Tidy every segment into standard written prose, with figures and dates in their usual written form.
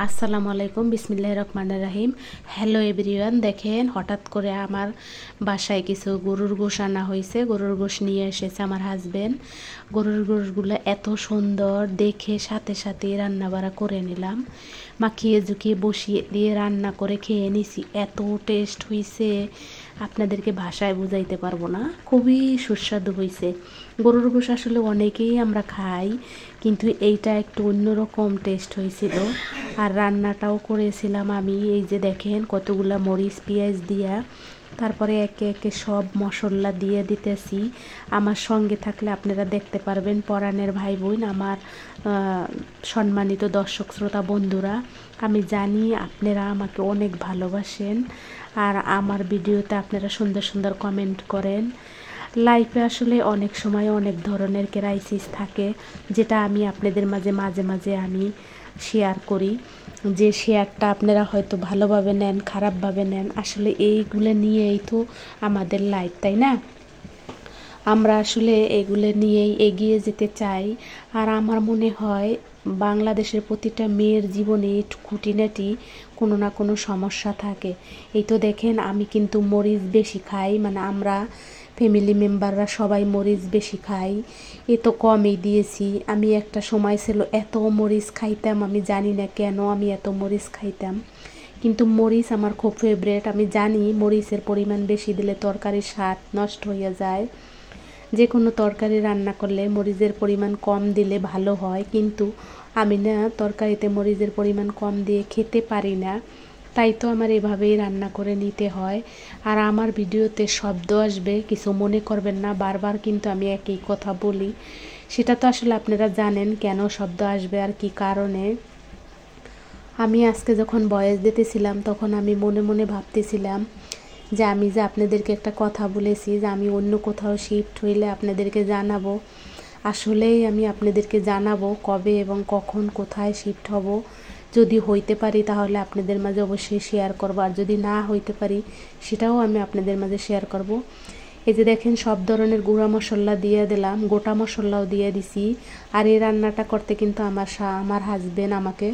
আসসালামু আলাইকুম, বিসমিল্লাহির রহমানির রহিম। হ্যালো এভরিওয়ান, দেখেন হঠাৎ করে আমার বাসায় কিছু গরুর গোশ আনা হয়েছে। গরুর গোশ নিয়ে এসেছে আমার হাজবেন্ড। গরুর গোশগুলো এত সুন্দর দেখে সাথে সাথে রান্না বাড়া করে নিলাম। মাখিয়ে ঝুঁকিয়ে বসিয়ে দিয়ে রান্না করে খেয়ে নিছি। এত টেস্ট হয়েছে আপনাদেরকে ভাষায় বুঝাইতে পারবো না, খুবই সুস্বাদু হয়েছে। গরুর গোশ আসলে অনেকেই আমরা খাই, কিন্তু এইটা একটু অন্যরকম টেস্ট হয়েছিল। আর রান্নাটাও করেছিলাম আমি, এই যে দেখেন কতগুলা মরিচ পেঁয়াজ দিয়া, তারপরে একে একে সব মশলা দিয়ে দিতেছি। আমার সঙ্গে থাকলে আপনারা দেখতে পারবেন। পরাণের ভাই বোন, আমার সম্মানিত দর্শক শ্রোতা বন্ধুরা, আমি জানি আপনারা আমাকে অনেক ভালোবাসেন আর আমার ভিডিওতে আপনারা সুন্দর সুন্দর কমেন্ট করেন। লাইফে আসলে অনেক সময় অনেক ধরনের ক্রাইসিস থাকে, যেটা আমি আপনাদের মাঝে মাঝে মাঝে আমি শেয়ার করি। যে শেয়ারটা আপনারা হয়তো ভালোভাবে নেন, খারাপভাবে নেন, আসলে এইগুলো নিয়েই তো আমাদের লাইফ, তাই না? আমরা আসলে এগুলো নিয়েই এগিয়ে যেতে চাই। আর আমার মনে হয় বাংলাদেশের প্রতিটা মেয়ের জীবনে খুঁটিনাটি কোনো না কোনো সমস্যা থাকে। এই তো দেখেন আমি কিন্তু মরিচ বেশি খাই, মানে আমরা ফ্যামিলি মেম্বাররা সবাই মরিচ বেশি খাই। এ তো কমই দিয়েছি। আমি একটা সময় ছিল এত মরিচ খাইতাম, আমি জানি না কেন আমি এত মরিচ খাইতাম, কিন্তু মরিচ আমার খুব ফেভারেট। আমি জানি মরিচের পরিমাণ বেশি দিলে তরকারির স্বাদ নষ্ট হয়ে যায়। যে কোনো তরকারি রান্না করলে মরিচের পরিমাণ কম দিলে ভালো হয়, কিন্তু আমি না তরকারিতে মরিচের পরিমাণ কম দিয়ে খেতে পারি না, তাই তো আমার এভাবেই রান্না করে নিতে হয়। আর আমার ভিডিওতে শব্দ আসবে, কিছু মনে করবেন না, বারবার কিন্তু আমি একই কথা বলি। সেটা তো আসলে আপনারা জানেন কেন শব্দ আসবে আর কি কারণে। আমি আজকে যখন ভয়েস দিতেছিলাম তখন আমি মনে মনে ভাবতেছিলাম যে আমি যে আপনাদেরকে একটা কথা বলেছি যে আমি অন্য কোথাও শিফট হইলে আপনাদেরকে জানাবো। আসলেই আমি আপনাদেরকে জানাবো কবে এবং কখন কোথায় শিফট হব। যদি হইতে পারি তাহলে আপনাদের মাঝে অবশ্যই শেয়ার করব, আর যদি না হইতে পারি সেটাও আমি আপনাদের মাঝে শেয়ার করব। এই যে দেখেন সব ধরনের গুঁড়া মশলা দিয়ে দিলাম, গোটা মশলাও দিয়ে দিছি। আর এই রান্নাটা করতে কিন্তু আমার হাজবেন্ড আমাকে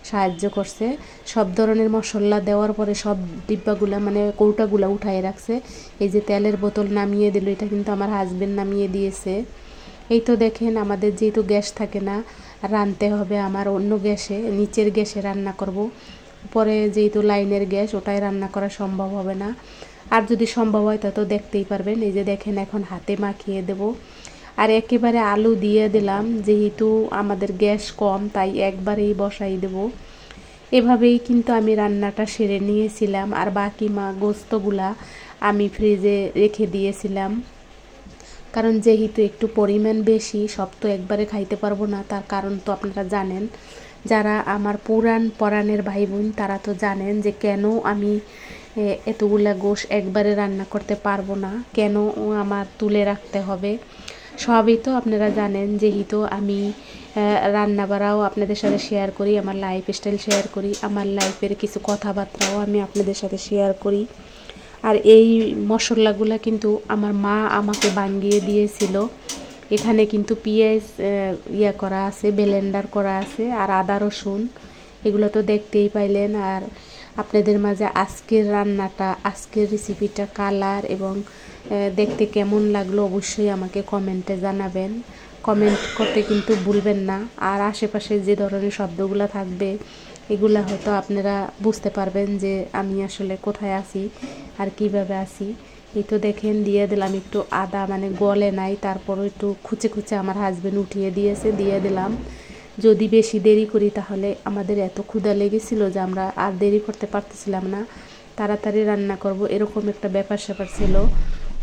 সাহায্য করছে। সব ধরনের মশলা দেওয়ার পরে সব ডিব্বাগুলা মানে কৌটাগুলা উঠায় রাখছে। এই যে তেলের বোতল নামিয়ে দিল, এটা কিন্তু আমার হাজবেন্ড নামিয়ে দিয়েছে। এই তো দেখেন আমাদের যেহেতু গ্যাস থাকে না, রাঁধতে হবে আমার অন্য গ্যাসে, নিচের গ্যাসে রান্না করব। পরে যেহেতু লাইনের গ্যাস, ওটাই রান্না করা সম্ভব হবে না। আর যদি সম্ভব হয় তা তো দেখতেই পারবেন। এই যে দেখেন এখন হাতে মাখিয়ে দেব। আর একেবারে আলু দিয়ে দিলাম, যেহেতু আমাদের গ্যাস কম তাই একবারেই বসাই দেব। এভাবেই কিন্তু আমি রান্নাটা সেরে নিয়েছিলাম। আর বাকি গোস্তগুলা আমি ফ্রিজে রেখে দিয়েছিলাম, কারণ যেহেতু একটু পরিমাণ বেশি, সব তো একবারে খাইতে পারবো না। তার কারণ তো আপনারা জানেন, যারা আমার পরাণের ভাই বোন তারা তো জানেন যে কেন আমি এতগুলা গোশ একবারে রান্না করতে পারবো না, কেন আমার তুলে রাখতে হবে। সবই তো আপনারা জানেন। যেহেতু আমি রান্না বাড়াও আপনাদের সাথে শেয়ার করি, আমার লাইফস্টাইল শেয়ার করি, আমার লাইফের কিছু কথাবার্তাও আমি আপনাদের সাথে শেয়ার করি। আর এই মশলাগুলো কিন্তু আমার মা আমাকে বানিয়ে দিয়েছিল। এখানে কিন্তু পেঁয়াজ করা আছে, ব্লেন্ডার করা আছে, আর আদা রসুন, এগুলো তো দেখতেই পাইলেন। আর আপনাদের মাঝে আজকের রান্নাটা, আজকের রেসিপিটা কালার এবং দেখতে কেমন লাগলো অবশ্যই আমাকে কমেন্টে জানাবেন। কমেন্ট করতে কিন্তু ভুলবেন না। আর আশেপাশে যে ধরনের শব্দগুলো থাকবে এগুলা হয়তো আপনারা বুঝতে পারবেন যে আমি আসলে কোথায় আছি আর কিভাবে আছি। এই তো দেখেন দিয়ে দিলাম একটু আদা, মানে গলে নাই, তারপরও একটু খুচে খুচে আমার হাজবেন্ড উঠিয়ে দিয়েছে, দিয়ে দিলাম। যদি বেশি দেরি করি তাহলে আমাদের এত ক্ষুধা লেগেছিল যে আমরা আর দেরি করতে পারতেছিলাম না, তাড়াতাড়ি রান্না করব এরকম একটা ব্যাপার স্যাপার ছিল।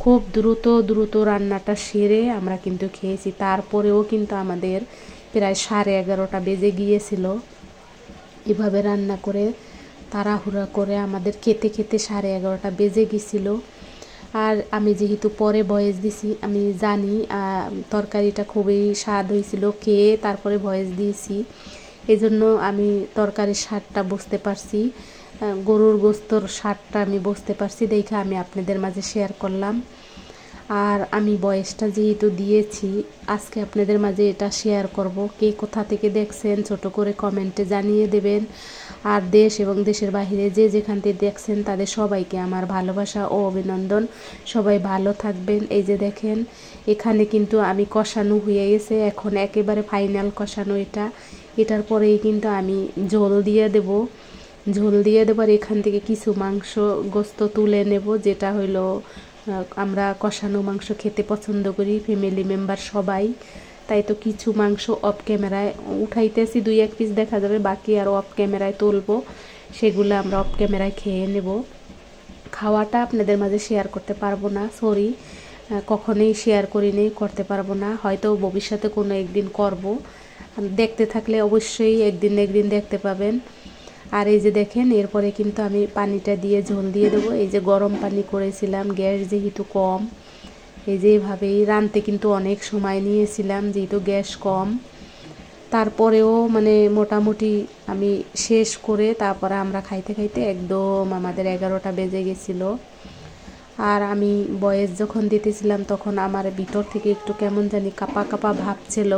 খুব দ্রুত দ্রুত রান্নাটা সেরে আমরা কিন্তু খেয়েছি। তারপরেও কিন্তু আমাদের প্রায় 11:30 বেজে গিয়েছিল। এভাবে রান্না করে তাড়াহুড়া করে আমাদের খেতে খেতে 11:30 বেজে গেছিল। আর আমি যেহেতু পরে ভয়েস দিছি, আমি জানি তরকারিটা খুবই স্বাদ হয়েছিল, খেয়ে তারপরে ভয়েস দিয়েছি, এজন্য আমি তরকারির স্বাদটা বুঝতে পারছি, গরুর গোস্তর স্বাদটা আমি বুঝতে পারছি, দেখে আমি আপনাদের মাঝে শেয়ার করলাম। আর আমি বয়সটা যেহেতু দিয়েছি, আজকে আপনাদের মাঝে এটা শেয়ার করব। কে কোথা থেকে দেখছেন ছোট করে কমেন্টে জানিয়ে দেবেন। আর দেশ এবং দেশের বাইরে যে যেখান থেকে দেখছেন তাদের সবাইকে আমার ভালোবাসা ও অভিনন্দন। সবাই ভালো থাকবেন। এই যে দেখেন, এখানে কিন্তু আমি কষানো হয়ে গেছে, এখন একেবারে ফাইনাল কষানো এটার পরেই কিন্তু আমি ঝোল দিয়ে দেব। আর এখান থেকে কিছু মাংস গোস্ত তুলে নেব, যেটা হইলো আমরা কষানো মাংস খেতে পছন্দ করি ফ্যামিলি মেম্বার সবাই। তাই তো কিছু মাংস অফ ক্যামেরায় উঠাইতেছি, 2-1 পিস দেখা যাবে, বাকি আর অফ ক্যামেরায় তুলবো, সেগুলো আমরা অফ ক্যামেরায় খেয়ে নেব। খাওয়াটা আপনাদের মাঝে শেয়ার করতে পারবো না, সরি, কখনোই শেয়ার করিনি, করতে পারবো না, হয়তো ভবিষ্যতে কোনো একদিন করব। দেখতে থাকলে অবশ্যই একদিন দেখতে পাবেন। আর এই যে দেখেন, এরপরে কিন্তু আমি পানিটা দিয়ে ঝোল দিয়ে দেবো। এই যে গরম পানি করেছিলাম, গ্যাস যেহেতু কম, এই যে এভাবেই রাঁধতে কিন্তু অনেক সময় নিয়েছিলাম যেহেতু গ্যাস কম। তারপরেও মানে মোটামুটি আমি শেষ করে তারপরে আমরা খাইতে একদম আমাদের 11টা বেজে গেছিলো। আর আমি বয়েস যখন দিতেছিলাম তখন আমার ভিতর থেকে একটু কেমন জানি কাঁপা ভাব ছিল,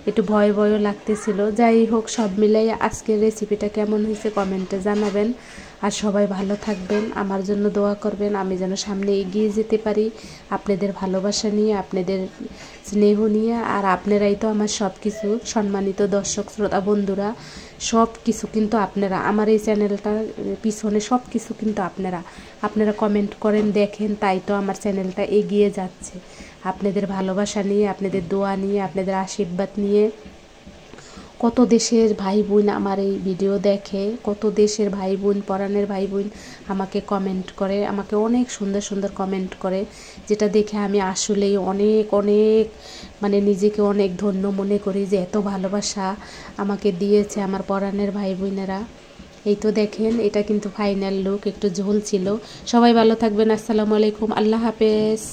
একটু ভয়ও লাগতেছিল। যাই হোক, সব মিলাই আজকের রেসিপিটা কেমন হয়েছে কমেন্টে জানাবেন। আর সবাই ভালো থাকবেন, আমার জন্য দোয়া করবেন, আমি যেন সামনে এগিয়ে যেতে পারি আপনাদের ভালোবাসা নিয়ে, আপনাদের স্নেহ নিয়ে। আর আপনারাই তো আমার সব কিছু, সম্মানিত দর্শক শ্রোতা বন্ধুরা, সব কিছু কিন্তু আপনারা, আমার এই চ্যানেলটার পিছনে সব কিছু কিন্তু আপনারা কমেন্ট করেন, দেখেন, তাই তো আমার চ্যানেলটা এগিয়ে যাচ্ছে আপনাদের ভালোবাসা নিয়ে, আপনাদের দোয়া নিয়ে, আপনাদের আশীর্বাদ নিয়ে। কত দেশের ভাই বোন আমার এই ভিডিও দেখে, কত দেশের ভাই বোন, পরাণের ভাই বোন আমাকে কমেন্ট করে, আমাকে অনেক সুন্দর কমেন্ট করে, যেটা দেখে আমি আসলেই অনেক মানে নিজেকে অনেক ধন্য মনে করি যে এত ভালোবাসা আমাকে দিয়েছে আমার পরাণের ভাই বোনেরা। এই তো দেখেন, এটা কিন্তু ফাইনাল লুক, একটু ঝোল ছিল। সবাই ভালো থাকবেন, আসসালামু আলাইকুম, আল্লাহ হাফেজ।